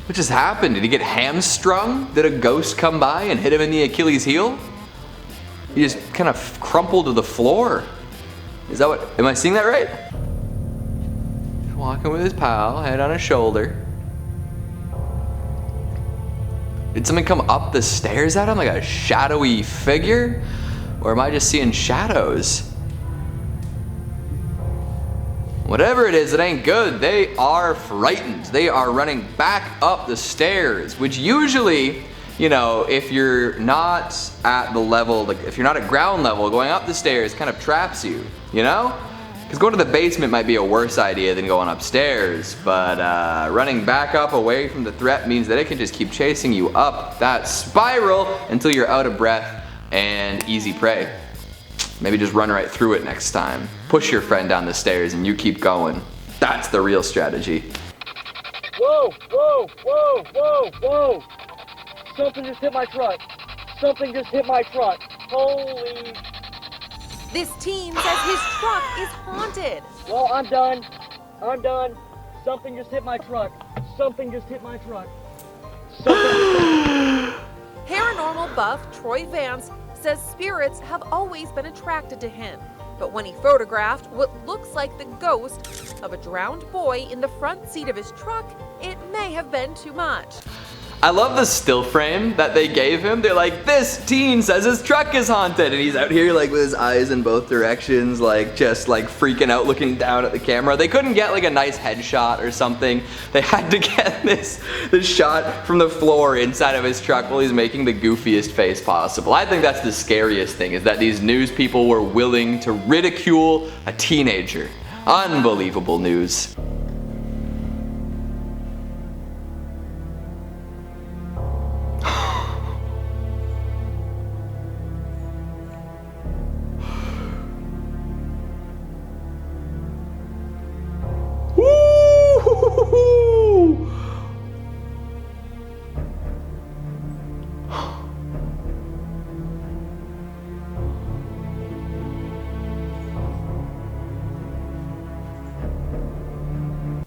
What just happened? Did he get hamstrung? Did a ghost come by and hit him in the Achilles heel? He just kind of crumpled to the floor. Is that what, am I seeing that right? Walking with his pal, head on his shoulder. Did something come up the stairs at him like a shadowy figure? Or am I just seeing shadows? Whatever it is, it ain't good. They are frightened. They are running back up the stairs, which usually, you know, if you're not at the level, like if you're not at ground level, going up the stairs kind of traps you, you know? Because going to the basement might be a worse idea than going upstairs, but running back up away from the threat means that it can just keep chasing you up that spiral until you're out of breath and easy prey. Maybe just run right through it next time. Push your friend down the stairs and you keep going. That's the real strategy. Whoa, whoa, whoa, whoa, whoa. Something just hit my truck. Something just hit my truck. Holy. This teen says his truck is haunted. Well, I'm done. I'm done. Something just hit my truck. Something just hit my truck. Paranormal buff Troy Vance says spirits have always been attracted to him. But when he photographed what looks like the ghost of a drowned boy in the front seat of his truck, it may have been too much. I love the still frame that they gave him. They're like, this teen says his truck is haunted. And he's out here like with his eyes in both directions, like just like freaking out looking down at the camera. They couldn't get like a nice headshot or something. They had to get this shot from the floor inside of his truck while he's making the goofiest face possible. I think that's the scariest thing, is that these news people were willing to ridicule a teenager. Unbelievable news.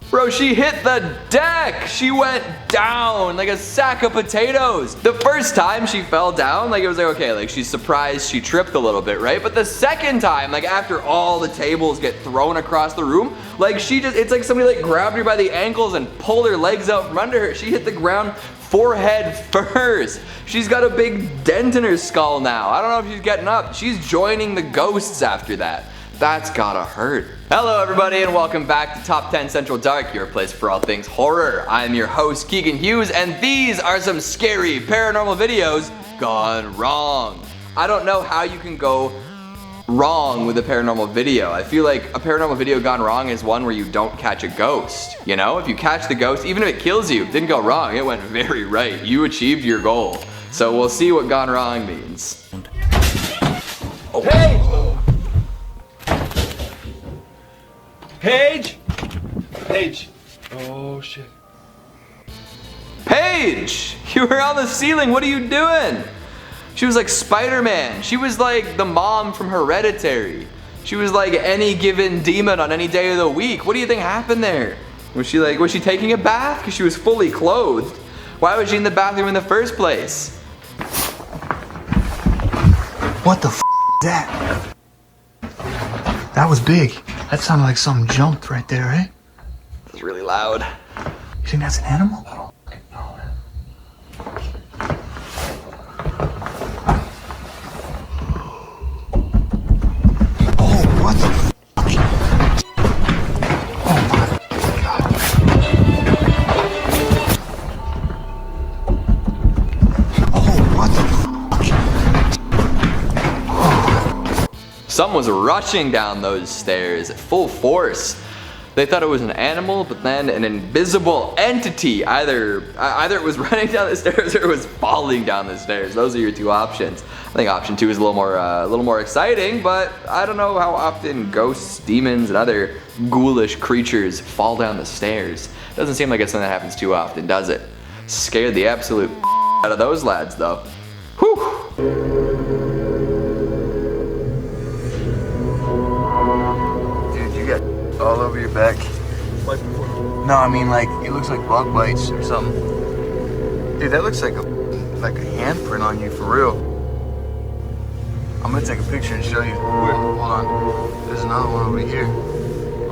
Bro, she hit the deck. She went down like a sack of potatoes. The first time she fell down, like it was like, okay, like she's surprised she tripped a little bit, right? But the second time, like after all the tables get thrown across the room, like she just, it's like somebody like grabbed her by the ankles and pulled her legs out from under her. She hit the ground forehead first. She's got a big dent in her skull now. I don't know if she's getting up. She's joining the ghosts after that. That's gotta hurt. Hello everybody and welcome back to Top 10 Central Dark, your place for all things horror. I'm your host Keegan Hughes and these are some scary paranormal videos gone wrong. I don't know how you can go wrong with a paranormal video. I feel like a paranormal video gone wrong is one where you don't catch a ghost. You know, if you catch the ghost, even if it kills you, it didn't go wrong, it went very right. You achieved your goal. So we'll see what gone wrong means. Oh. Hey! Paige! Paige. Oh shit. Paige! You were on the ceiling, what are you doing? She was like Spider-Man. She was like the mom from Hereditary. She was like any given demon on any day of the week. What do you think happened there? Was she taking a bath? Because she was fully clothed. Why was she in the bathroom in the first place? What the f is that? That was big. That sounded like something jumped right there, eh? It's really loud. You think that's an animal? Oh, what the f? Oh my God. Oh, what the f? Someone was rushing down those stairs at full force. They thought it was an animal, but then an invisible entity. Either it was running down the stairs or it was falling down the stairs. Those are your two options. I think option 2 is a little more exciting, but I don't know how often ghosts, demons, and other ghoulish creatures fall down the stairs. Doesn't seem like it's something that happens too often, does it? Scared the absolute out of those lads, though. Whew. All over your back. No, I mean like, it looks like bug bites or something. Dude, that looks like a handprint on you for real. I'm gonna take a picture and show you. Hold on. There's another one over here.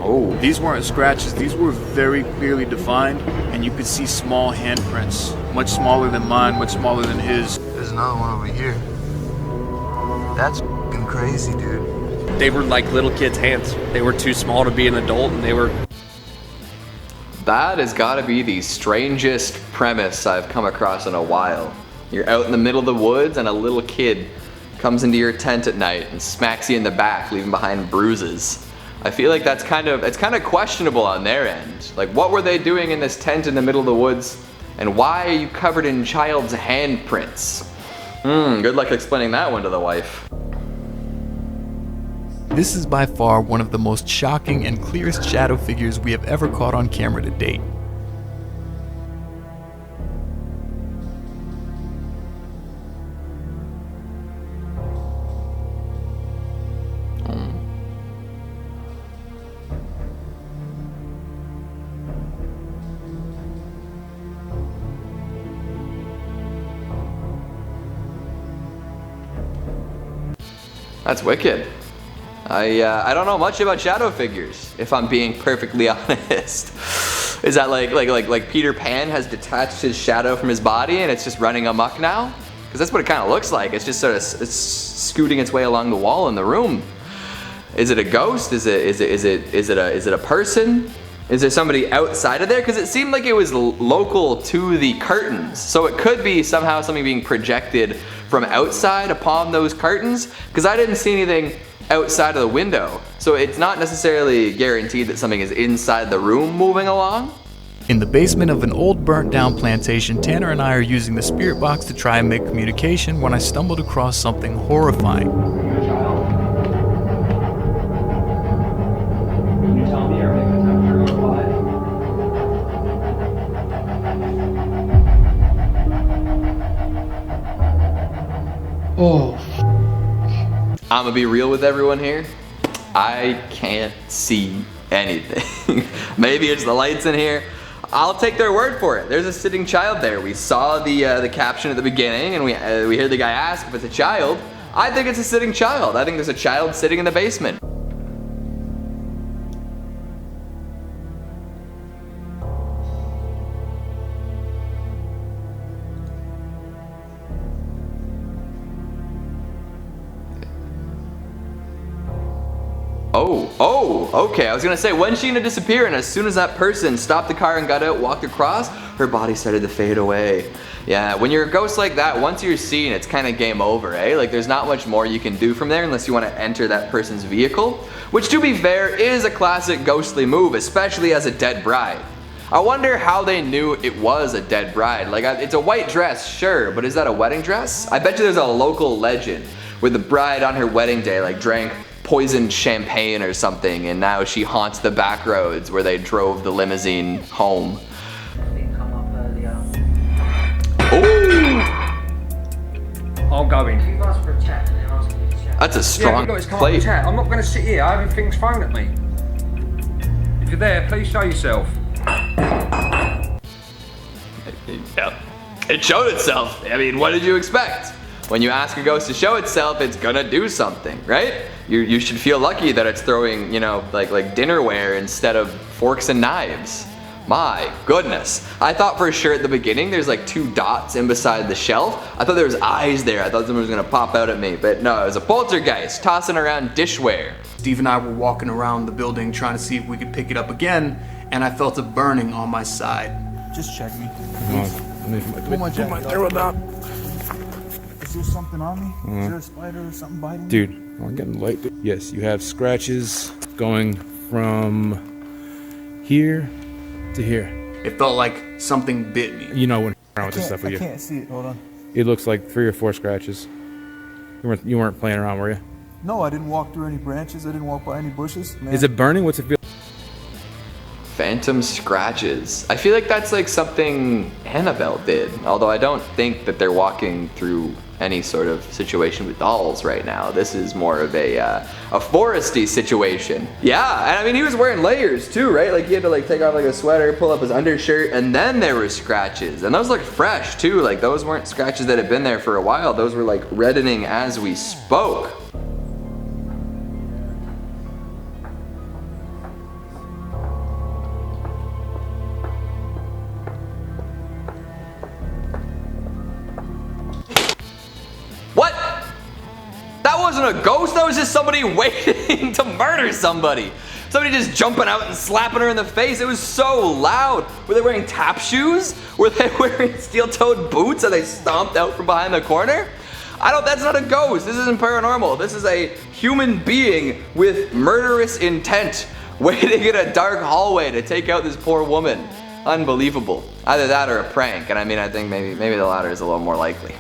Oh. These weren't scratches, these were very clearly defined, and you could see small handprints, much smaller than mine, much smaller than his. There's another one over here. That's f***ing crazy, dude. They were like little kids' hands. They were too small to be an adult, and they were... That has got to be the strangest premise I've come across in a while. You're out in the middle of the woods and a little kid comes into your tent at night and smacks you in the back, leaving behind bruises. I feel like it's kind of questionable on their end. Like, what were they doing in this tent in the middle of the woods? And why are you covered in child's handprints? Good luck explaining that one to the wife. This is by far one of the most shocking and clearest shadow figures we have ever caught on camera to date. That's wicked. I don't know much about shadow figures, if I'm being perfectly honest. Is that like Peter Pan has detached his shadow from his body and it's just running amok now? Because that's what it kind of looks like. It's just sort of scooting its way along the wall in the room. Is it a ghost? Is it a person? Is there somebody outside of there? Because it seemed like it was local to the curtains. So it could be somehow something being projected from outside upon those curtains. Because I didn't see anything outside of the window. So it's not necessarily guaranteed that something is inside the room moving along. In the basement of an old burnt down plantation, Tanner and I are using the spirit box to try and make communication when I stumbled across something horrifying. Oh. I'm gonna be real with everyone here. I can't see anything. Maybe it's the lights in here. I'll take their word for it. There's a sitting child there. We saw the caption at the beginning, and we heard the guy ask if it's a child. I think it's a sitting child. I think there's a child sitting in the basement. Oh, okay. I was gonna say, when's she gonna disappear? And as soon as that person stopped the car and got out, walked across, her body started to fade away. Yeah, when you're a ghost like that, once you're seen, it's kind of game over, eh? Like, there's not much more you can do from there unless you want to enter that person's vehicle, which, to be fair, is a classic ghostly move, especially as a dead bride. I wonder how they knew it was a dead bride. Like, it's a white dress, sure, but is that a wedding dress? I bet you there's a local legend where the bride on her wedding day, like, drank poisoned champagne or something, and now she haunts the back roads where they drove the limousine home. Ooh! I'm going. That's a strong plate. I'm not going to sit here having things thrown at me. If you're there, please show yourself. Yep. It showed itself. I mean, what did you expect? When you ask a ghost to show itself, it's gonna do something, right? You should feel lucky that it's throwing, you know, like dinnerware instead of forks and knives. My goodness. I thought for sure at the beginning there's like 2 dots in beside the shelf. I thought there was eyes there. I thought someone was gonna pop out at me, but no, it was a poltergeist tossing around dishware. Steve and I were walking around the building trying to see if we could pick it up again, and I felt a burning on my side. Just check me. Pull my jacket off. Is there something on me? Is there a spider or something biting me? Dude, I'm getting light. Yes, you have scratches going from here to here. It felt like something bit me. You know when around with this stuff with you. I can't see it. Hold on. It looks like 3 or 4 scratches. You weren't playing around, were you? No, I didn't walk through any branches. I didn't walk by any bushes. Man. Is it burning? What's it feel? Phantom scratches. I feel like that's like something Annabelle did, although I don't think that they're walking through any sort of situation with dolls right now. This is more of a foresty situation. Yeah, and I mean, he was wearing layers too, right? Like he had to like take off like a sweater, pull up his undershirt, and then there were scratches. And those looked fresh too. Like those weren't scratches that had been there for a while. Those were like reddening as we spoke. What? That wasn't a ghost, that was just somebody waiting to murder somebody. Somebody just jumping out and slapping her in the face. It was so loud. Were they wearing tap shoes? Were they wearing steel-toed boots and they stomped out from behind the corner? That's not a ghost. This isn't paranormal. This is a human being with murderous intent waiting in a dark hallway to take out this poor woman. Unbelievable. Either that or a prank. And I mean, I think maybe the latter is a little more likely.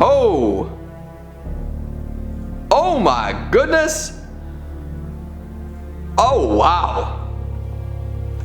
Oh! Oh my goodness! Oh wow!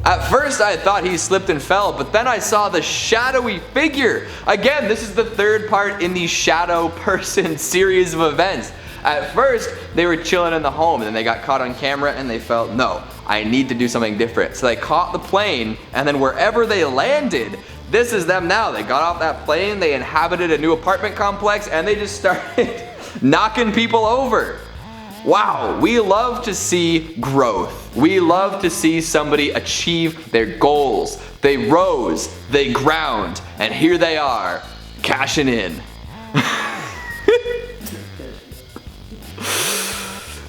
At first I thought he slipped and fell, but then I saw the shadowy figure. Again, this is the third part in the shadow person series of events. At first, they were chilling in the home, and then they got caught on camera and they felt, no, I need to do something different. So they caught the plane, and then wherever they landed, this is them now. They got off that plane, they inhabited a new apartment complex, and they just started knocking people over. Wow, we love to see growth. We love to see somebody achieve their goals. They rose, they ground, and here they are, cashing in.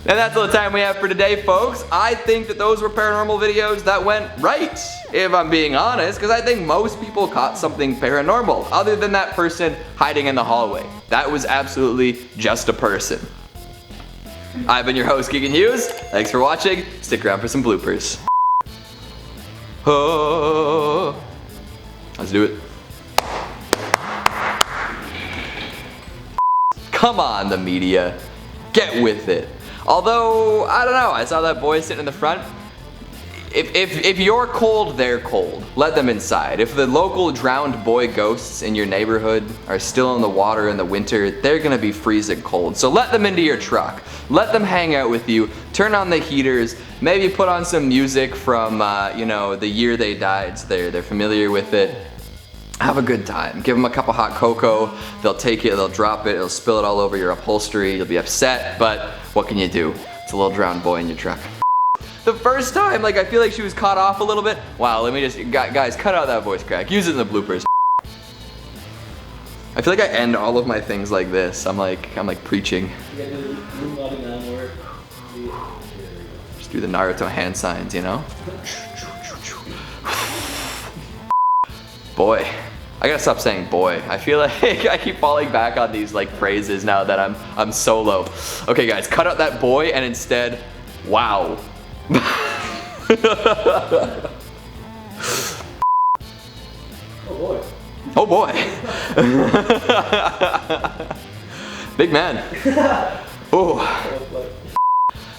And that's all the time we have for today, folks. I think that those were paranormal videos that went right, if I'm being honest, because I think most people caught something paranormal, other than that person hiding in the hallway. That was absolutely just a person. I've been your host, Keegan Hughes. Thanks for watching. Stick around for some bloopers. Oh, let's do it. Come on, the media. Get with it. Although, I don't know, I saw that boy sitting in the front. If you're cold, they're cold. Let them inside. If the local drowned boy ghosts in your neighborhood are still in the water in the winter, they're gonna be freezing cold. So let them into your truck. Let them hang out with you. Turn on the heaters. Maybe put on some music from, the year they died, so they're familiar with it. Have a good time. Give them a cup of hot cocoa. They'll take it, they'll drop it, it'll spill it all over your upholstery. You'll be upset, but what can you do? It's a little drowned boy in your truck. The first time, I feel like she was caught off a little bit. Wow, let me just, guys, cut out that voice crack. Use it in the bloopers. I feel like I end all of my things like this. I'm like preaching. Just do the Naruto hand signs, you know? Boy. I gotta stop saying boy. I feel like I keep falling back on these phrases now that I'm solo. Okay guys, cut out that boy and instead, wow. Oh boy. Oh boy. Big man. Oh.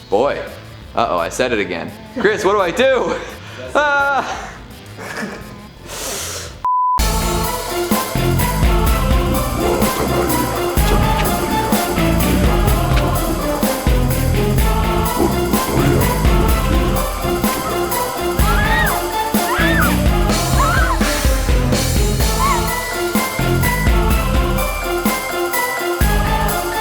Boy. Uh-oh, I said it again. Chris, what do I do?